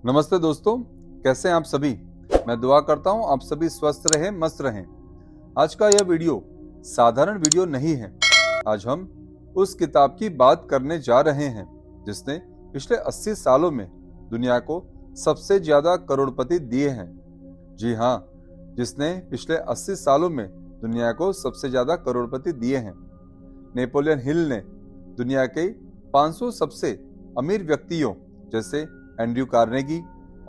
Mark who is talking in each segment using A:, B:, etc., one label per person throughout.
A: नमस्ते दोस्तों, कैसे हैं आप सभी। मैं दुआ करता हूं आप सभी स्वस्थ रहें, मस्त रहें। आज का यह वीडियो साधारण वीडियो नहीं है। आज हम उस किताब की बात करने जा रहे हैं जिसने पिछले 80 सालों में दुनिया को सबसे ज्यादा करोड़पति दिए हैं। जी हाँ, जिसने पिछले 80 सालों में दुनिया को सबसे ज्यादा करोड़पति दिए हैं। नेपोलियन हिल ने दुनिया के 500 सबसे अमीर व्यक्तियों जैसे एंड्रयू कार्नेगी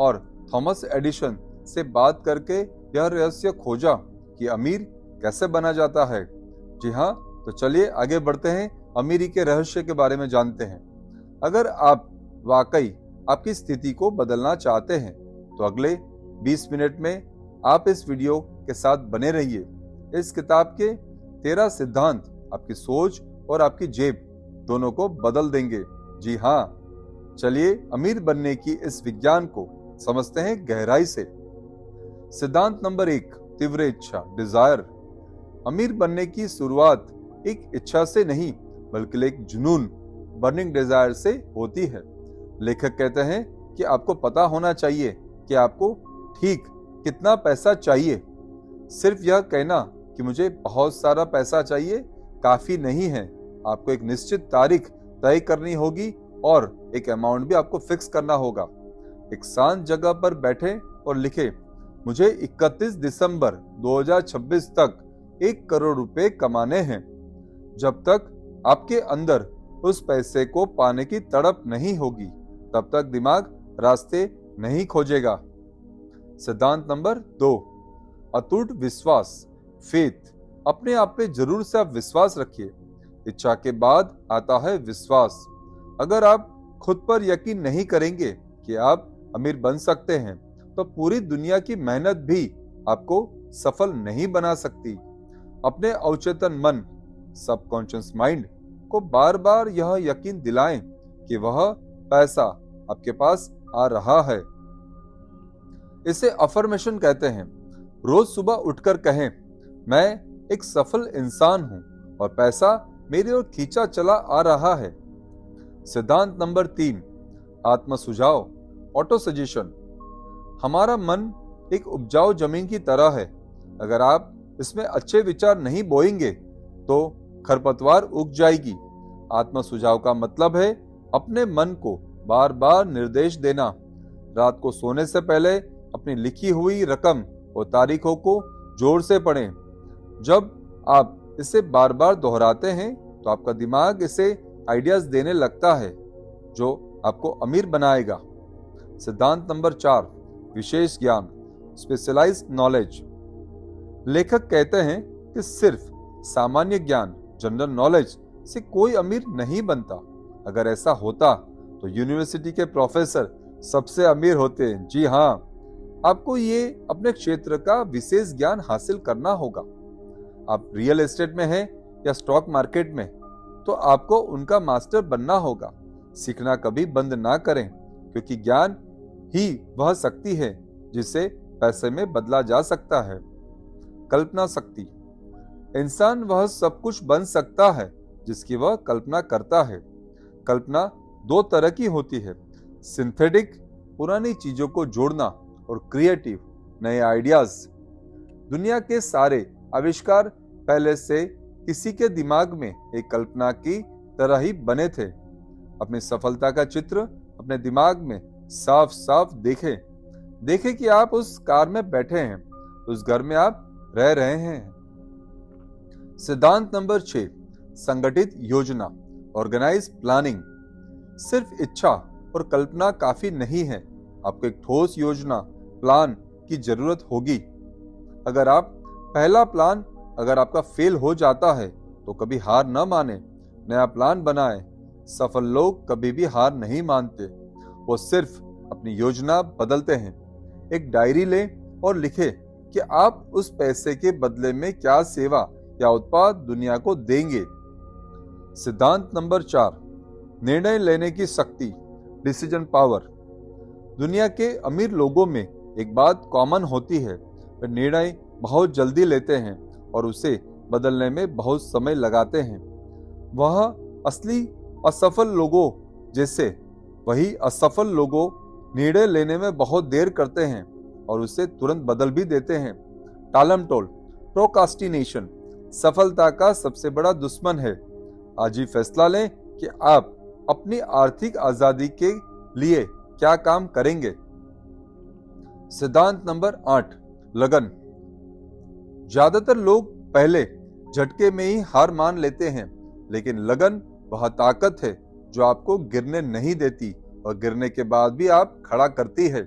A: और थॉमस एडिसन से बात करके यह रहस्य खोजा कि अमीर कैसे बना जाता है। जी हाँ, तो चलिए आगे बढ़ते हैं, अमीरी के रहस्य के बारे में जानते हैं। अगर आप वाकई आपकी स्थिति को बदलना चाहते हैं तो अगले 20 मिनट में आप इस वीडियो के साथ बने रहिए। इस किताब के 13 सिद्धांत आपकी सोच और आपकी जेब दोनों को बदल देंगे। जी हाँ, चलिए अमीर बनने की इस विज्ञान को समझते हैं गहराई से। सिद्धांत नंबर 1, तीव्र इच्छा, डिजायर। अमीर बनने की शुरुआत एक इच्छा से नहीं बल्कि एक जुनून, बर्निंग डिजायर से होती है। लेखक कहते हैं कि आपको पता होना चाहिए कि आपको ठीक कितना पैसा चाहिए। सिर्फ यह कहना कि मुझे बहुत सारा पैसा चाहिए काफी नहीं है। आपको एक निश्चित तारीख तय करनी होगी और एक अमाउंट भी आपको फिक्स करना होगा। एक शांत जगह पर बैठे और लिखे, मुझे 31 दिसंबर 2026 तक 1 करोड़ रुपए कमाने हैं। जब तक आपके अंदर उस पैसे को पाने की तड़प नहीं होगी तब तक दिमाग रास्ते नहीं खोजेगा। सिद्धांत नंबर 2, अटूट विश्वास, फेथ। अपने आप पे जरूर से आप विश्वास रखिए। इच्छा के बाद आता है विश्वास। अगर आप खुद पर यकीन नहीं करेंगे कि आप अमीर बन सकते हैं तो पूरी दुनिया की मेहनत भी आपको सफल नहीं बना सकती। अपने अवचेतन मन, सबकॉन्शियस माइंड को बार बार यह यकीन दिलाएं कि वह पैसा आपके पास आ रहा है। इसे अफर्मेशन कहते हैं। रोज सुबह उठकर कहें, मैं एक सफल इंसान हूं और पैसा मेरी ओर खींचा चला आ रहा है। सिद्धांत नंबर 3, आत्म सुझाव, ऑटो सजेशन। हमारा मन एक उपजाऊ जमीन की तरह है। अगर आप इसमें अच्छे विचार नहीं बोएंगे तो खरपतवार उग जाएगी। आत्म सुझाव का मतलब है अपने मन को बार बार निर्देश देना। रात को सोने से पहले अपनी लिखी हुई रकम और तारीखों को जोर से पढ़ें। जब आप इसे बार बार दोहराते हैं तो आपका दिमाग इसे आइडियाज देने लगता है जो आपको अमीर बनाएगा। सिद्धांत नंबर 4, विशेष ज्ञान, स्पेशलाइज्ड नॉलेज। लेखक कहते हैं कि सिर्फ सामान्य ज्ञान, जनरल नॉलेज से कोई अमीर नहीं बनता। अगर ऐसा होता तो यूनिवर्सिटी के प्रोफेसर सबसे अमीर होते। जी हाँ, आपको ये अपने क्षेत्र का विशेष ज्ञान हासिल करना होगा। आप रियल एस्टेट में हैं या स्टॉक मार्केट में तो आपको उनका मास्टर बनना होगा। सीखना कभी बंद ना करें क्योंकि ज्ञान ही वह शक्ति है जिसे पैसे में बदला जा सकता है। कल्पना शक्ति। इंसान वह सब कुछ बन सकता है जिसकी वह कल्पना करता है। कल्पना 2 तरह की होती है, सिंथेटिक, पुरानी चीजों को जोड़ना, और क्रिएटिव, नए आइडियाज। दुनिया के सारे आविष्कार पहले से किसी के दिमाग में एक कल्पना की तरह ही बने थे। अपनी सफलता का चित्र अपने दिमाग में साफ साफ देखें कि आप उस कार में बैठे हैं, उस घर में आप रह रहे हैं। सिद्धांत नंबर 6, संगठित योजना, ऑर्गेनाइज प्लानिंग। सिर्फ इच्छा और कल्पना काफी नहीं है, आपको एक ठोस योजना, प्लान की जरूरत होगी। अगर पहला प्लान अगर आपका फेल हो जाता है तो कभी हार न माने, नया प्लान बनाएं। सफल लोग कभी भी हार नहीं मानते, वो सिर्फ अपनी योजना बदलते हैं। एक डायरी लें और लिखें कि आप उस पैसे के बदले में क्या सेवा या उत्पाद दुनिया को देंगे। सिद्धांत नंबर 4, निर्णय लेने की शक्ति, डिसीजन पावर। दुनिया के अमीर लोगों में एक बात कॉमन होती है, वे निर्णय बहुत जल्दी लेते हैं और उसे बदलने में बहुत समय लगाते हैं। वह असली असफल लोगों जैसे वही असफल लोगों निर्णय लेने में बहुत देर करते हैं और उसे तुरंत बदल भी देते हैं। टालमटोल, प्रोकास्टिनेशन सफलता का सबसे बड़ा दुश्मन है। आज ही फैसला लें कि आप अपनी आर्थिक आजादी के लिए क्या काम करेंगे। सिद्धांत नंबर 8, लगन। ज्यादातर लोग पहले झटके में ही हार मान लेते हैं, लेकिन लगन वह ताकत है जो आपको गिरने नहीं देती और गिरने के बाद भी आप खड़ा करती है।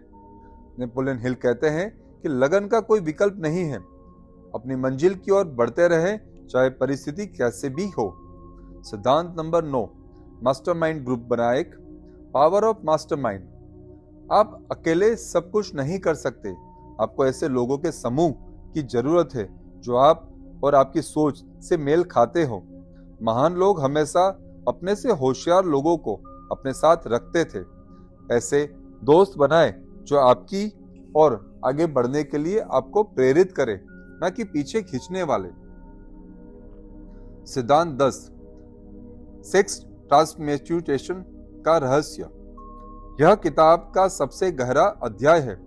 A: नेपोलियन हिल कहते हैं कि लगन का कोई विकल्प नहीं है। अपनी मंजिल की ओर बढ़ते रहें, चाहे परिस्थिति कैसे भी हो। सिद्धांत नंबर 9, मास्टरमाइंड ग्रुप बनाएं। Power of mastermind. आप अकेले सब कुछ नहीं कर सकते। आपको ऐसे लोगों के समूह की जरूरत है जो आप और आपकी सोच से मेल खाते हो। महान लोग हमेशा अपने से होशियार लोगों को अपने साथ रखते थे। ऐसे दोस्त बनाएं जो आपकी और आगे बढ़ने के लिए आपको प्रेरित करे, न कि पीछे खींचने वाले। सिद्धांत 10, सेक्स ट्रांसम्यूटेशन का रहस्य। यह किताब का सबसे गहरा अध्याय है।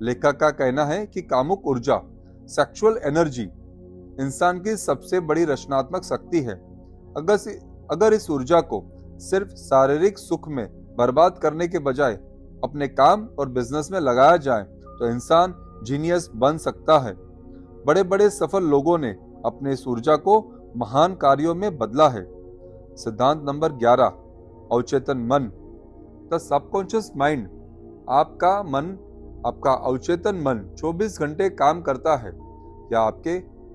A: लेखक का कहना है कि कामुक ऊर्जा, सेक्सुअल एनर्जी, इंसान की सबसे बड़ी रचनात्मक शक्ति है। अगर इस ऊर्जा को सिर्फ शारीरिक सुख में बर्बाद करने के बजाय अपने काम और बिजनेस में लगाया जाए तो इंसान जीनियस बन सकता है। बड़े बड़े सफल लोगों ने अपने इस ऊर्जा को महान कार्यों में बदला है। सिद्धांत नंबर 11, अवचेतन मन। The subconscious mind. आपका अवचेतन मन 24 घंटे काम करता है। यह आपके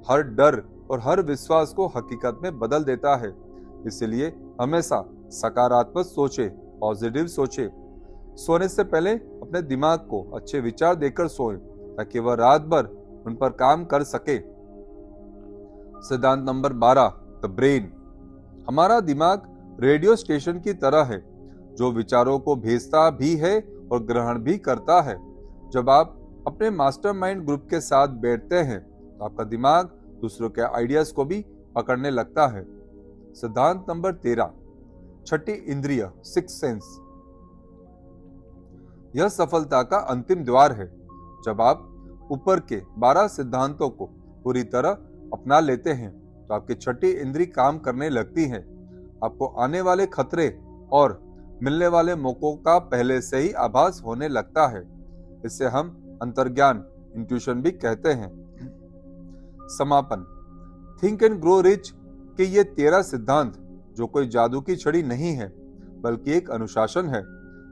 A: हर डर और हर विश्वास को हकीकत में बदल देता है। इसलिए हमेशा सकारात्मक सोचे, पॉजिटिव सोचे। सोने से पहले अपने दिमाग को अच्छे विचार देकर सोएं ताकि वह रात भर उन पर काम कर सके। सिद्धांत नंबर 12, द ब्रेन। हमारा दिमाग रेडियो स्टेशन की तरह है जो विचारों को भेजता भी है और ग्रहण भी करता है। जब आप अपने मास्टरमाइंड ग्रुप के साथ बैठते हैं तो आपका दिमाग दूसरों के आइडियाज को भी पकड़ने लगता है। सिद्धांत नंबर 13, छठी इंद्रिय, सिक्स सेंस। यह सफलता का अंतिम द्वार है। जब आप ऊपर के 12 सिद्धांतों को पूरी तरह अपना लेते हैं तो आपकी छठी इंद्री काम करने लगती है। आपको आने वाले खतरे और मिलने वाले मौकों का पहले से ही आभास होने लगता है। इसे हम अंतर्ज्ञान, इंट्यूशन भी कहते हैं। समापन। थिंक एंड ग्रो रिच के ये 13 सिद्धांत जो कोई जादू की छड़ी नहीं है बल्कि एक अनुशासन है।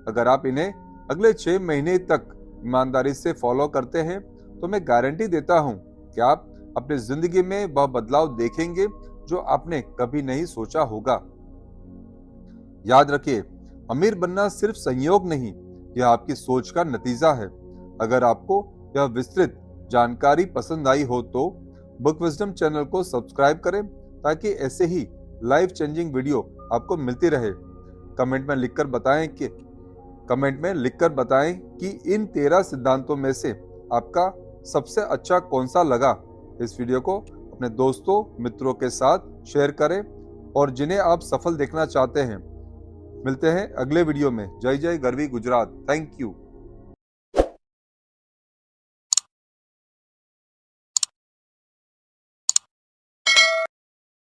A: अगर आप इन्हें अगले 6 महीने तक ईमानदारी से फॉलो करते हैं तो मैं गारंटी देता हूं कि आप अपनी जिंदगी में वह बदलाव देखेंगे जो आपने कभी नहीं सोचा होगा। याद रखिए, अमीर बनना सिर्फ संयोग नहीं, यह आपकी सोच का नतीजा है। अगर आपको यह विस्तृत जानकारी पसंद आई हो तो बुक विजडम चैनल को सब्सक्राइब करें ताकि ऐसे ही लाइफ चेंजिंग वीडियो आपको मिलती रहे। कमेंट में लिखकर बताएं कि इन 13 सिद्धांतों में से आपका सबसे अच्छा कौन सा लगा। इस वीडियो को अपने दोस्तों, मित्रों के साथ शेयर करें और जिन्हें आप सफल देखना चाहते हैं। मिलते हैं अगले वीडियो में। जय जय गरवी गुजरात। Thank you.